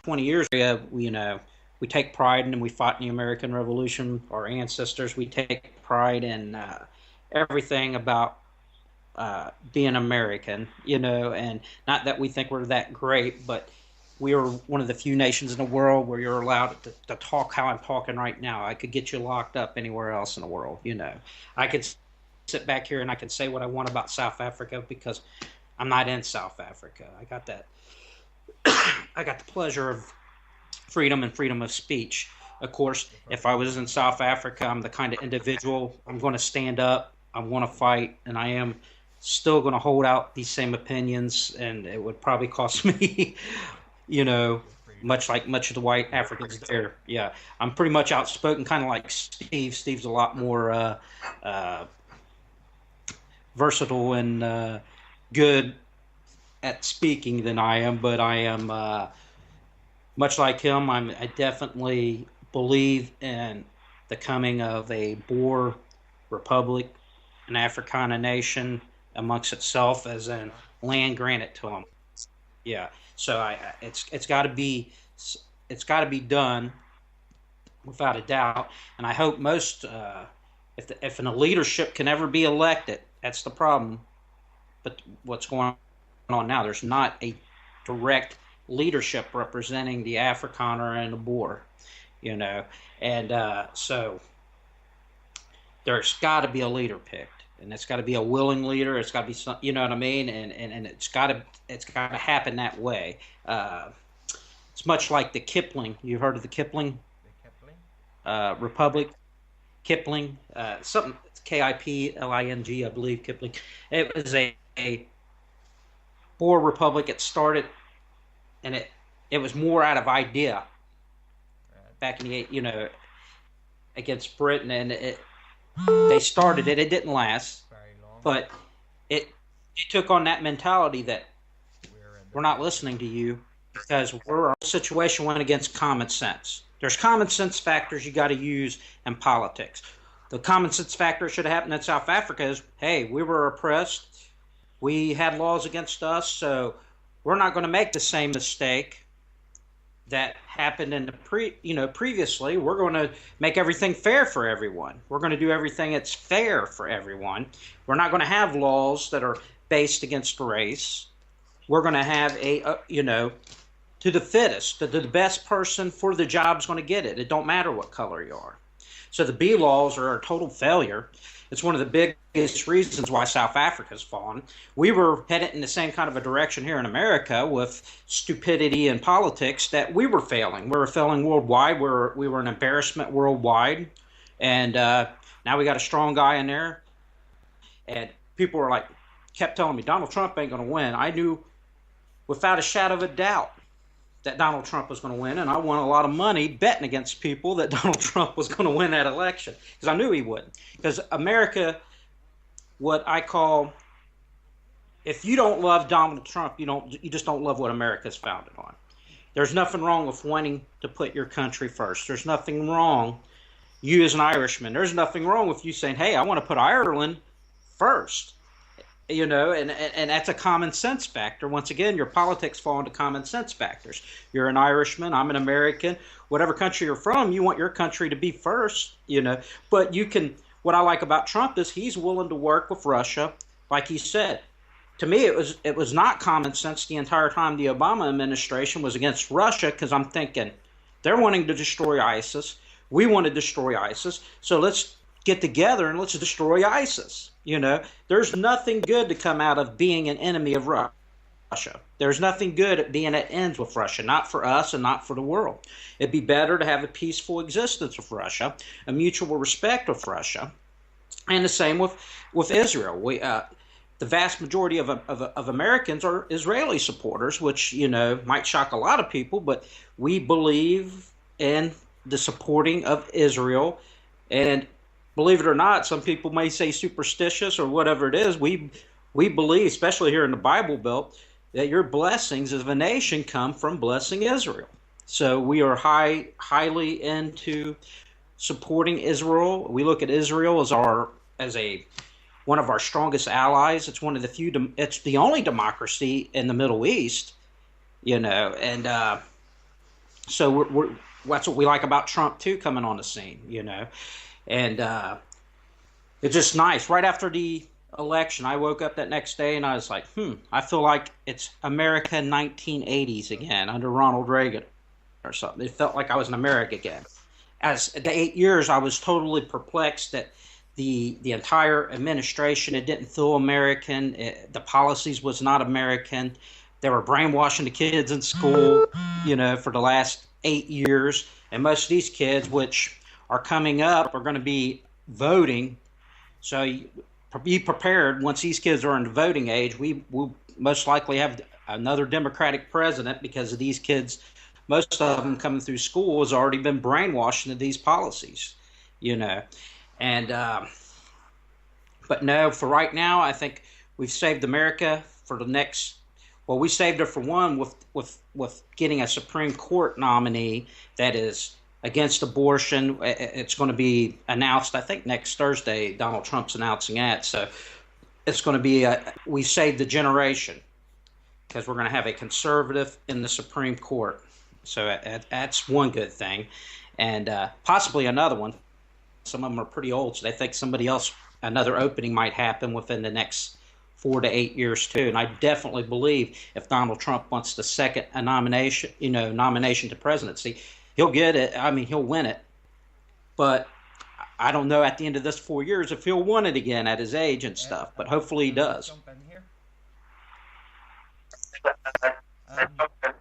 20 years, we take pride in, and we fought in the American Revolution. Our ancestors, we take pride in everything about being American, and not that we think we're that great, but we are one of the few nations in the world where you're allowed to talk how I'm talking right now. I could get you locked up anywhere else in the world. I could sit back here and I could say what I want about South Africa because I'm not in South Africa. I got that. I got the pleasure of freedom and freedom of speech. Of course, if I was in South Africa, I'm the kind of individual, I'm going to stand up, I'm going to fight, and I am still going to hold out these same opinions, and it would probably cost me, much like much of the white Africans there. Yeah, I'm pretty much outspoken, kind of like Steve. Steve's a lot more versatile and good at speaking than I am, but I am much like him. I definitely believe in the coming of a Boer republic, an Africana nation amongst itself, as in land granted to them. Yeah, so it's got to be done without a doubt, and I hope most if a leadership can ever be elected, that's the problem. But what's going on now, there's not a direct leadership representing the Afrikaner and the Boer, and so there's got to be a leader picked, and it's got to be a willing leader. It's got to be some, you know what I mean, and it's got to happen that way. It's much like the Kipling. You heard of the Kipling? The Kipling? Republic. Kipling, something Kipling, I believe Kipling. It was a Boer republic. It started, and it was more out of idea back in the against Britain, and they started it. It didn't last, but it took on that mentality that we're not listening to you because our situation went against common sense. There's common sense factors you got to use in politics. The common sense factor should have happened in South Africa is, hey, we were oppressed. We had laws against us, so we're not going to make the same mistake that happened in the previously. We're going to make everything fair for everyone. We're going to do everything that's fair for everyone. We're not going to have laws that are based against race. We're going to have to the fittest, the best person for the job is going to get it. It don't matter what color you are. So the B laws are a total failure. It's one of the biggest reasons why South Africa's fallen. We were headed in the same kind of a direction here in America with stupidity in politics that we were failing. We were failing worldwide. We were an embarrassment worldwide. And now we got a strong guy in there. And people were kept telling me, Donald Trump ain't going to win. I knew without a shadow of a doubt that Donald Trump was going to win, and I won a lot of money betting against people that Donald Trump was going to win that election because I knew he would. Because America, what I call, if you don't love Donald Trump, you just don't love what America's founded on. There's nothing wrong with wanting to put your country first. There's nothing wrong, you as an Irishman, there's nothing wrong with you saying, hey, I want to put Ireland first. And that's a common sense factor. Once again, your politics fall into common sense factors. You're an Irishman, I'm an American. Whatever country you're from, you want your country to be first, But what I like about Trump is he's willing to work with Russia, like he said. To me, it was not common sense the entire time the Obama administration was against Russia, because I'm thinking they're wanting to destroy ISIS. We want to destroy ISIS. So let's get together and let's destroy ISIS. There's nothing good to come out of being an enemy of Russia. There's nothing good at being at ends with Russia, not for us and not for the world. It'd be better to have a peaceful existence with Russia, a mutual respect with Russia, and the same with Israel. The vast majority of Americans are Israeli supporters, which might shock a lot of people, but we believe in the supporting of Israel. And believe it or not, some people may say superstitious or whatever it is. We believe, especially here in the Bible Belt, that your blessings as a nation come from blessing Israel. So we are highly into supporting Israel. We look at Israel as one of our strongest allies. It's one of the few. It's the only democracy in the Middle East. And So that's what we like about Trump too, coming on the scene, and it's just nice. Right after the election, I woke up that next day and I was like, I feel like it's America 1980s again under Ronald Reagan or something. It felt like I was in America again. As the 8 years, I was totally perplexed that the entire administration, it didn't feel American. The policies was not American. They were brainwashing the kids in school, for the last 8 years. And most of these kids, which are coming up, are going to be voting. So be prepared. Once these kids are in the voting age, we will most likely have another Democratic president because of these kids. Most of them coming through school has already been brainwashed into these policies, you know. And but no, for right now, I think we've saved America for the next. Well, we saved her for one with getting a Supreme Court nominee that is against abortion. It's going to be announced, I think, next Thursday. Donald Trump's announcing that, so it's going to be we saved the generation because we're going to have a conservative in the Supreme Court. So that's one good thing, and possibly another one. Some of them are pretty old, so they think somebody else, another opening might happen within the next 4 to 8 years too. And I definitely believe if Donald Trump wants the second nomination, nomination to presidency, he'll get it. I mean, he'll win it. But I don't know at the end of this 4 years if he'll win it again at his age and Eh, stuff. But hopefully he can I does. jump in here? Um,